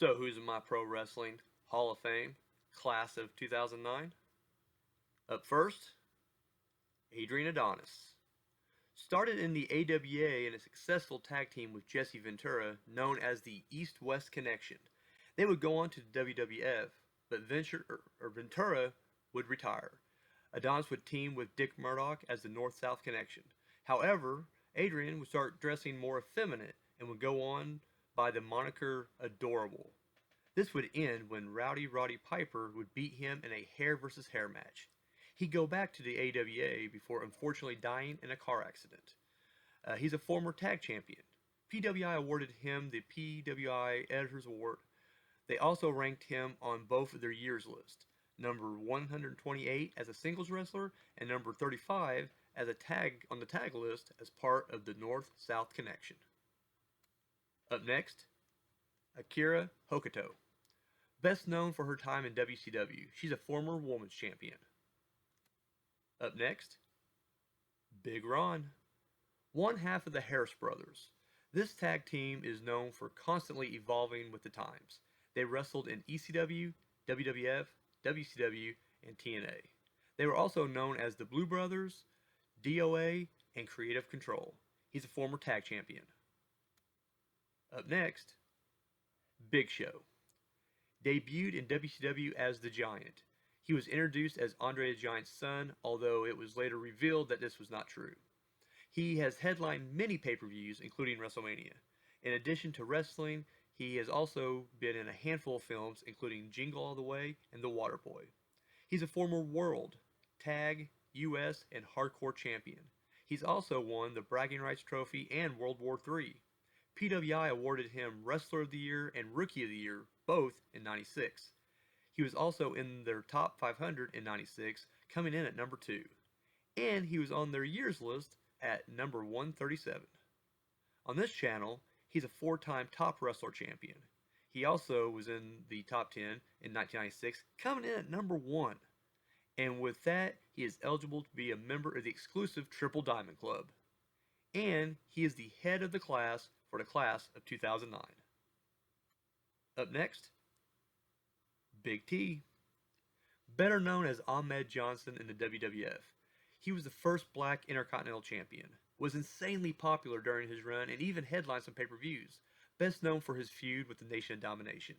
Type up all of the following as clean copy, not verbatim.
So, who's in my pro wrestling Hall of Fame class of 2009? Up first, Adrian Adonis. Started in the AWA in a successful tag team with Jesse Ventura, known as the East West Connection. They would go on to the WWF, but Ventura would retire. Adonis would team with Dick Murdoch as the North South Connection. However, Adrian would start dressing more effeminate and would go on by the moniker Adorable. This would end when Rowdy Roddy Piper would beat him in a hair versus hair match. He'd go back to the AWA before unfortunately dying in a car accident. He's a former tag champion. PWI awarded him the PWI Editors Award. They also ranked him on both of their years list, number 128 as a singles wrestler and number 35 as a tag on the tag list as part of the North-South Connection. Up next, Akira Hokuto. Best known for her time in WCW, she's a former women's champion. Up next, Big Ron, one half of the Harris Brothers. This tag team is known for constantly evolving with the times. They wrestled in ECW, WWF, WCW, and TNA. They were also known as the Blue Brothers, DOA, and Creative Control. He's a former tag champion. Up next, Big Show. Debuted in WCW as the Giant. He was introduced as Andre the Giant's son, although it was later revealed that this was not true. He has headlined many pay-per-views, including WrestleMania. In addition to wrestling, he has also been in a handful of films, including Jingle All the Way and The Waterboy. He's a former World, Tag, US, and Hardcore champion. He's also won the Bragging Rights Trophy and World War III. PWI awarded him Wrestler of the Year and Rookie of the Year, both in '96. He was also in their top 500 in '96, coming in at number 2. And he was on their years list at number 137. On this channel, he's a 4-time top wrestler champion. He also was in the top 10 in 1996, coming in at number 1. And with that, he is eligible to be a member of the exclusive Triple Diamond Club. And he is the head of the class for the class of 2009. Up next, Big T. Better known as Ahmed Johnson in the WWF. He was the first black Intercontinental Champion, was insanely popular during his run, and even headlined some pay-per-views, best known for his feud with the Nation of Domination.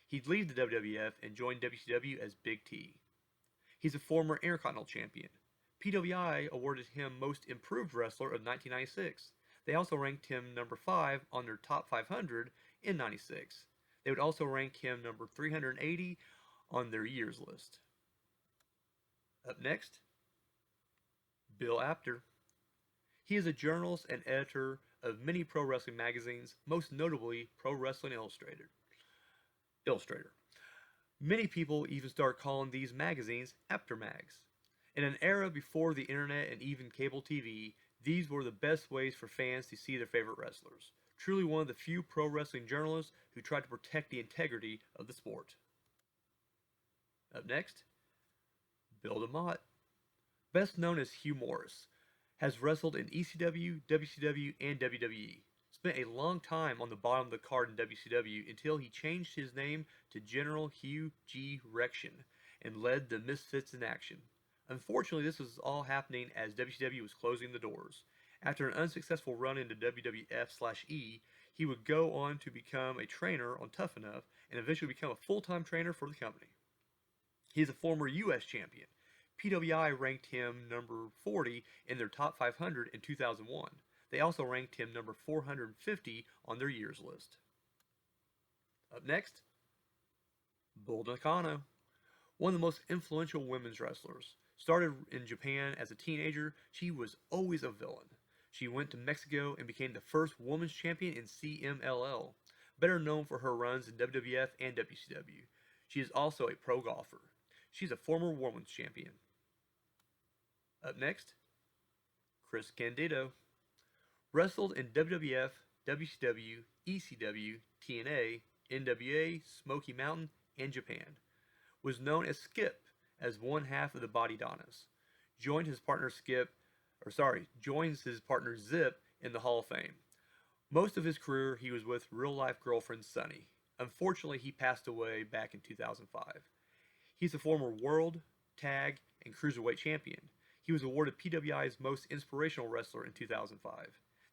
He'd leave the WWF and join WCW as Big T. He's a former Intercontinental Champion. PWI awarded him Most Improved Wrestler of 1996. They also ranked him number 5 on their top 500 in '96. They would also rank him number 380 on their years list. Up next, Bill Apter. He is a journalist and editor of many pro wrestling magazines, most notably Pro Wrestling Illustrated. Many people even start calling these magazines Apter mags. In an era before the internet and even cable TV, these were the best ways for fans to see their favorite wrestlers. Truly one of the few pro wrestling journalists who tried to protect the integrity of the sport. Up next, Bill DeMott. Best known as Hugh Morris, has wrestled in ECW, WCW, and WWE. Spent a long time on the bottom of the card in WCW until he changed his name to General Hugh G. Rection and led the Misfits in Action. Unfortunately, this was all happening as WCW was closing the doors. After an unsuccessful run into WWF/E, he would go on to become a trainer on Tough Enough and eventually become a full-time trainer for the company. He is a former US champion. PWI ranked him number 40 in their top 500 in 2001. They also ranked him number 450 on their years list. Up next, Bull Nakano. One of the most influential women's wrestlers. Started in Japan as a teenager, she was always a villain. She went to Mexico and became the first women's champion in CMLL, better known for her runs in WWF and WCW. She is also a pro golfer. She's a former women's champion. Up next, Chris Candido. Wrestled in WWF, WCW, ECW, TNA, NWA, Smoky Mountain, and Japan. Was known as Skip as one half of the Body Donnas. Joins his partner Zip in the Hall of Fame. Most of his career he was with real-life girlfriend Sunny. Unfortunately, he passed away back in 2005. He's a former world, tag, and cruiserweight champion. He was awarded PWI's Most Inspirational Wrestler in 2005.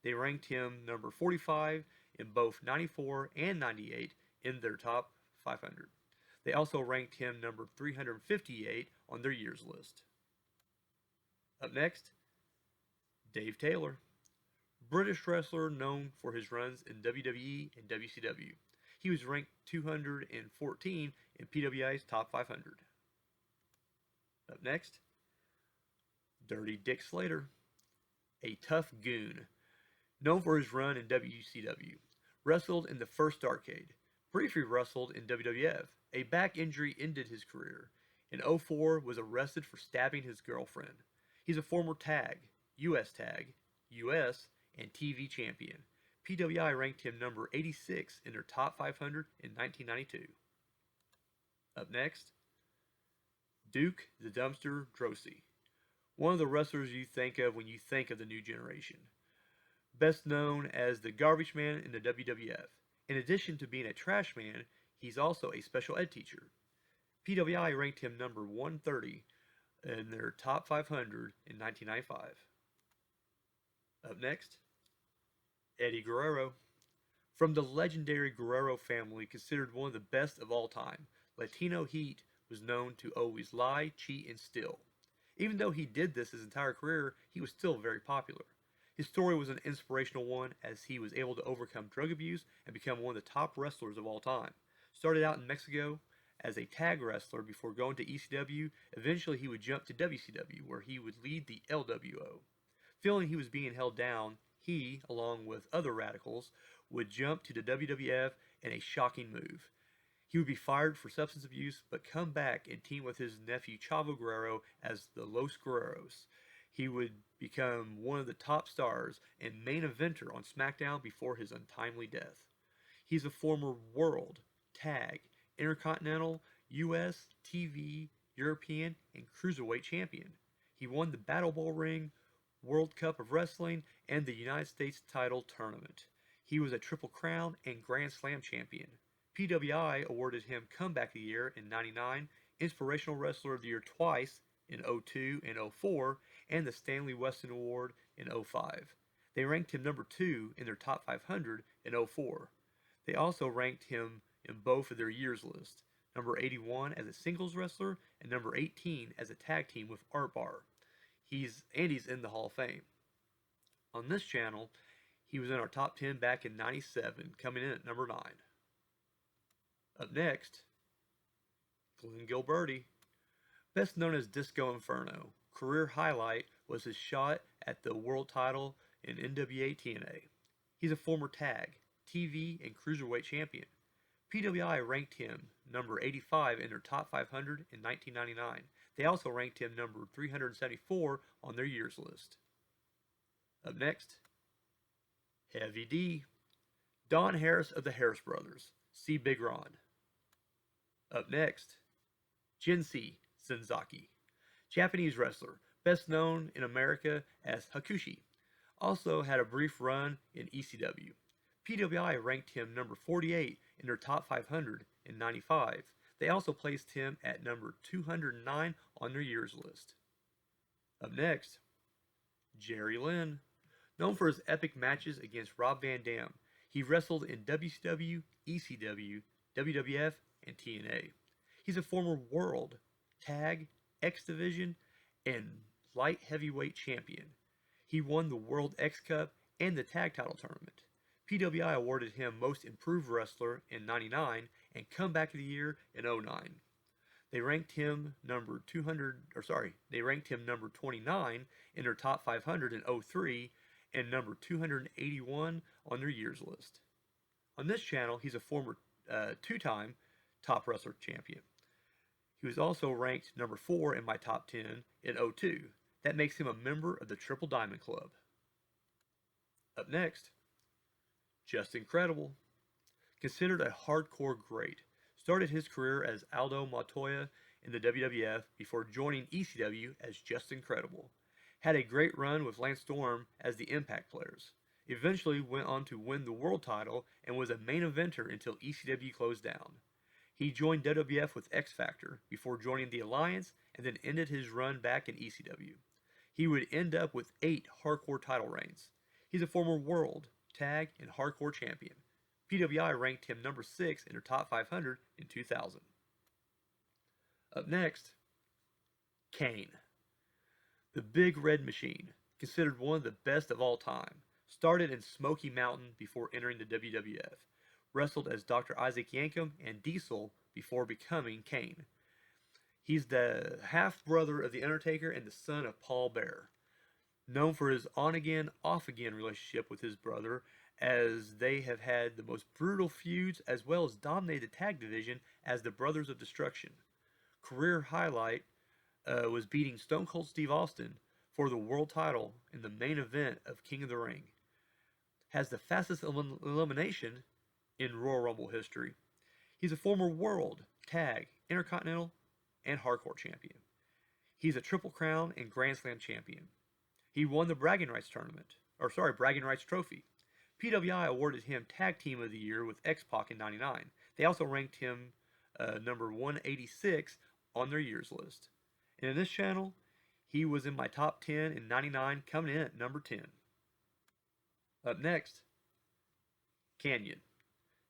They ranked him number 45 in both 94 and 98 in their top 500. They also ranked him number 358 on their years list. Up next, Dave Taylor. British wrestler known for his runs in WWE and WCW. He was ranked 214 in PWI's top 500. Up next, Dirty Dick Slater. A tough goon. Known for his run in WCW. Wrestled in the first Starrcade. Briefly wrestled in WWF. A back injury ended his career. In 2004, was arrested for stabbing his girlfriend. He's a former tag, US, and TV champion. PWI ranked him number 86 in their top 500 in 1992. Up next, Duke the Dumpster Droese. One of the wrestlers you think of when you think of the new generation. Best known as the Garbage Man in the WWF. In addition to being a trash man, he's also a special ed teacher. PWI ranked him number 130 in their top 500 in 1995. Up next, Eddie Guerrero. From the legendary Guerrero family, considered one of the best of all time, Latino Heat was known to always lie, cheat, and steal. Even though he did this his entire career, he was still very popular. His story was an inspirational one as he was able to overcome drug abuse and become one of the top wrestlers of all time. Started out in Mexico as a tag wrestler before going to ECW. Eventually he would jump to WCW where he would lead the LWO. Feeling he was being held down, he, along with other radicals, would jump to the WWF in a shocking move. He would be fired for substance abuse, but come back and team with his nephew Chavo Guerrero as the Los Guerreros. He would become one of the top stars and main eventer on SmackDown before his untimely death. He's a former World, Tag, Intercontinental, US, TV, European, and Cruiserweight champion. He won the Battle Bowl ring, World Cup of Wrestling, and the United States title tournament. He was a Triple Crown and Grand Slam champion. PWI awarded him Comeback of the Year in '99, Inspirational Wrestler of the Year twice in 2002 and 2004, and the Stanley Weston Award in 2005. They ranked him number 2 in their top 500 in 2004. They also ranked him in both of their years list, number 81 as a singles wrestler and number 18 as a tag team with Art Bar. He's in the Hall of Fame. On this channel, he was in our top 10 back in '97, coming in at number 9. Up next, Glenn Gilberti. Best known as Disco Inferno, career highlight was his shot at the world title in NWA TNA. He's a former tag, TV, and cruiserweight champion. PWI ranked him number 85 in their top 500 in 1999. They also ranked him number 374 on their years list. Up next, Heavy D. Don Harris of the Harris Brothers. See Big Ron. Up next, Jinsei Senzaki. Japanese wrestler, best known in America as Hakushi. Also had a brief run in ECW. PWI ranked him number 48 in their top 500 in '95. They also placed him at number 209 on their years list. Up next, Jerry Lynn. Known for his epic matches against Rob Van Dam, he wrestled in WCW, ECW, WWF, and TNA. He's a former World, Tag, X Division, and Light Heavyweight champion. He won the World X Cup and the Tag Title Tournament. PWI awarded him Most Improved Wrestler in '99 and Comeback of the Year in '09. They ranked him number 29 in their top 500 in '03 and number 281 on their years list. On this channel, he's a former two-time top wrestler champion. He was also ranked number 4 in my top 10 in '02. That makes him a member of the Triple Diamond Club. Up next, Justin Credible. Considered a hardcore great, started his career as Aldo Montoya in the WWF before joining ECW as Justin Credible. Had a great run with Lance Storm as the Impact Players. Eventually went on to win the world title and was a main eventer until ECW closed down. He joined WWF with X Factor before joining the Alliance and then ended his run back in ECW. He would end up with 8 hardcore title reigns. He's a former world, tag, and hardcore champion. PWI ranked him number 6 in their top 500 in 2000. Up next, Kane. The Big Red Machine, considered one of the best of all time, started in Smoky Mountain before entering the WWF, wrestled as Dr. Isaac Yankem and Diesel before becoming Kane. He's the half-brother of The Undertaker and the son of Paul Bearer. Known for his on-again, off-again relationship with his brother, as they have had the most brutal feuds as well as dominated the tag division as the Brothers of Destruction. Career highlight was beating Stone Cold Steve Austin for the world title in the main event of King of the Ring. Has the fastest elimination in Royal Rumble history. He's a former world, tag, intercontinental, and hardcore champion. He's a Triple Crown and Grand Slam champion. He won the Bragging Rights Bragging Rights Trophy. PWI awarded him Tag Team of the Year with X-Pac in '99. They also ranked him number 186 on their years list. And in this channel, he was in my top 10 in '99, coming in at number 10. Up next, Kanyon.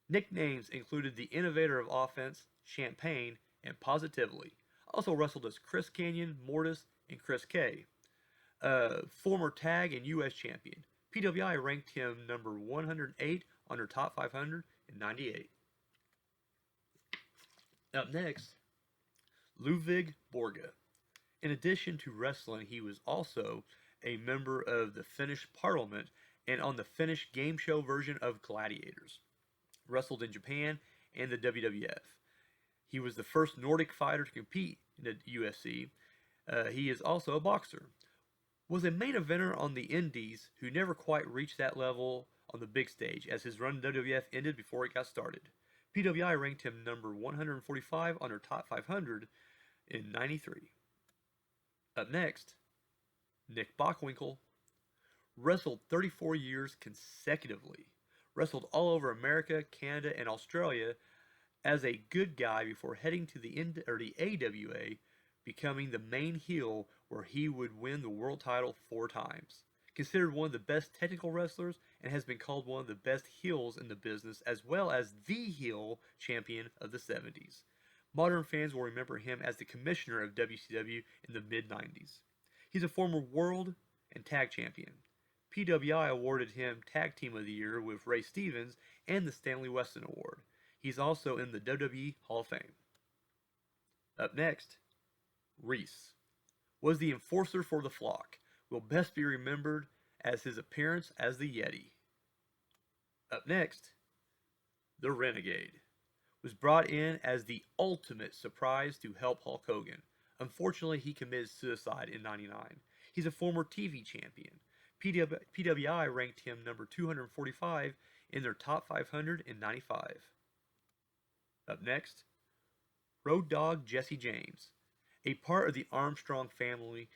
Nicknames included the Innovator of Offense, Champagne, and Positively. Also wrestled as Chris Kanyon, Mortis, and Chris K. Former tag and U.S. champion. PWI ranked him number 108 on their top 500 in '98. Up next, Ludwig Borga. In addition to wrestling, he was also a member of the Finnish Parliament and on the Finnish game show version of Gladiators. Wrestled in Japan and the WWF. He was the first Nordic fighter to compete in the UFC. He is also a boxer. Was a main eventer on the Indies who never quite reached that level on the big stage as his run in WWF ended before it got started. PWI ranked him number 145 on their top 500 in '93. Up next, Nick Bockwinkel. Wrestled 34 years consecutively. Wrestled all over America, Canada, and Australia as a good guy before heading to the AWA, becoming the main heel where he would win the world title 4 times. Considered one of the best technical wrestlers and has been called one of the best heels in the business as well as the heel champion of the 70s. Modern fans will remember him as the commissioner of WCW in the mid-90s. He's a former world and tag champion. PWI awarded him Tag Team of the Year with Ray Stevens and the Stanley Weston Award. He's also in the WWE Hall of Fame. Up next, Reese. Was the enforcer for the flock. Will best be remembered as his appearance as the Yeti. Up next, the Renegade. Was brought in as the ultimate surprise to help Hulk Hogan. Unfortunately, he committed suicide in '99. He's a former TV champion. PWI ranked him number 245 in their top 500 in '95. Up next, Road Dogg Jesse James. A part of the Armstrong family,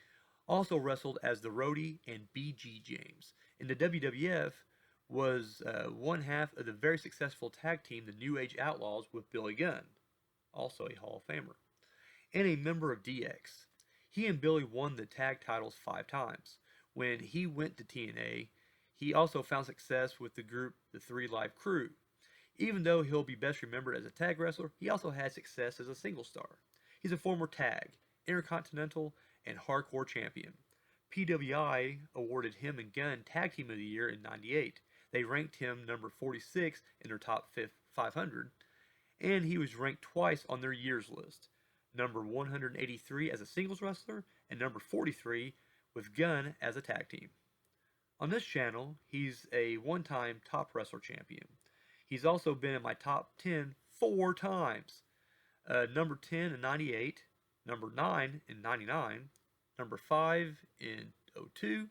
also wrestled as the Roadie and B.G. James. In the WWF, was one half of the very successful tag team, the New Age Outlaws, with Billy Gunn, also a Hall of Famer, and a member of DX. He and Billy won the tag titles 5 times. When he went to TNA, he also found success with the group The 3 Live Crew. Even though he'll be best remembered as a tag wrestler, he also had success as a single star. He's a former tag, intercontinental, and hardcore champion. PWI awarded him and Gunn Tag Team of the Year in '98. They ranked him number 46 in their top 500, and he was ranked twice on their years list. Number 183 as a singles wrestler, and number 43 with Gunn as a tag team. On this channel, he's a one-time top wrestler champion. He's also been in my top 10 4 times. Number 10 in '98, number 9 in '99, number 5 in '02,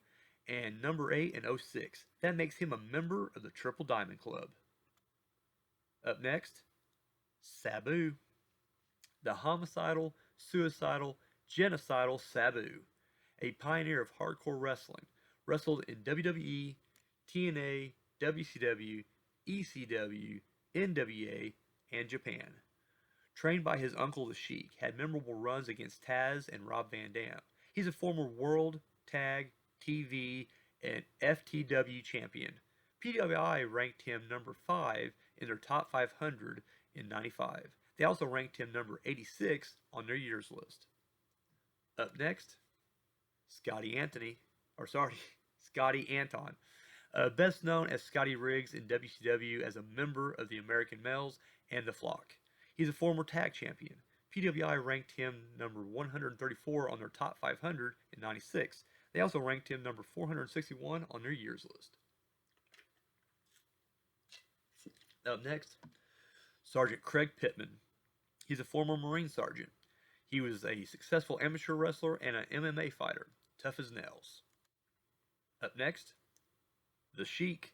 and number 8 in '06. That makes him a member of the Triple Diamond Club. Up next, Sabu. The homicidal, suicidal, genocidal Sabu. A pioneer of hardcore wrestling. Wrestled in WWE, TNA, WCW, ECW, NWA, and Japan. Trained by his uncle the Sheik, had memorable runs against Taz and Rob Van Dam. He's a former World, Tag, TV, and FTW champion. PWI ranked him number 5 in their top 500 in 95. They also ranked him number 86 on their year's list. Up next, Scotty Anton. Best known as Scotty Riggs in WCW as a member of the American Males and the Flock. He's a former tag champion. PWI ranked him number 134 on their top 500 in 96. They also ranked him number 461 on their year's list. Up next, Sergeant Craig Pittman. He's a former Marine sergeant. He was a successful amateur wrestler and an MMA fighter, tough as nails. Up next, the Sheik,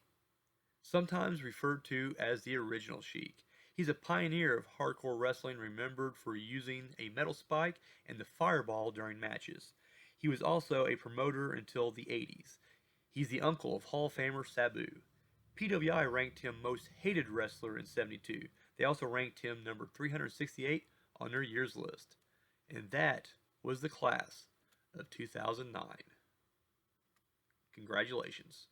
sometimes referred to as the original Sheik. He's a pioneer of hardcore wrestling, remembered for using a metal spike and the fireball during matches. He was also a promoter until the 80s. He's the uncle of Hall of Famer Sabu. PWI ranked him most hated wrestler in 72. They also ranked him number 368 on their year's list. And that was the class of 2009. Congratulations.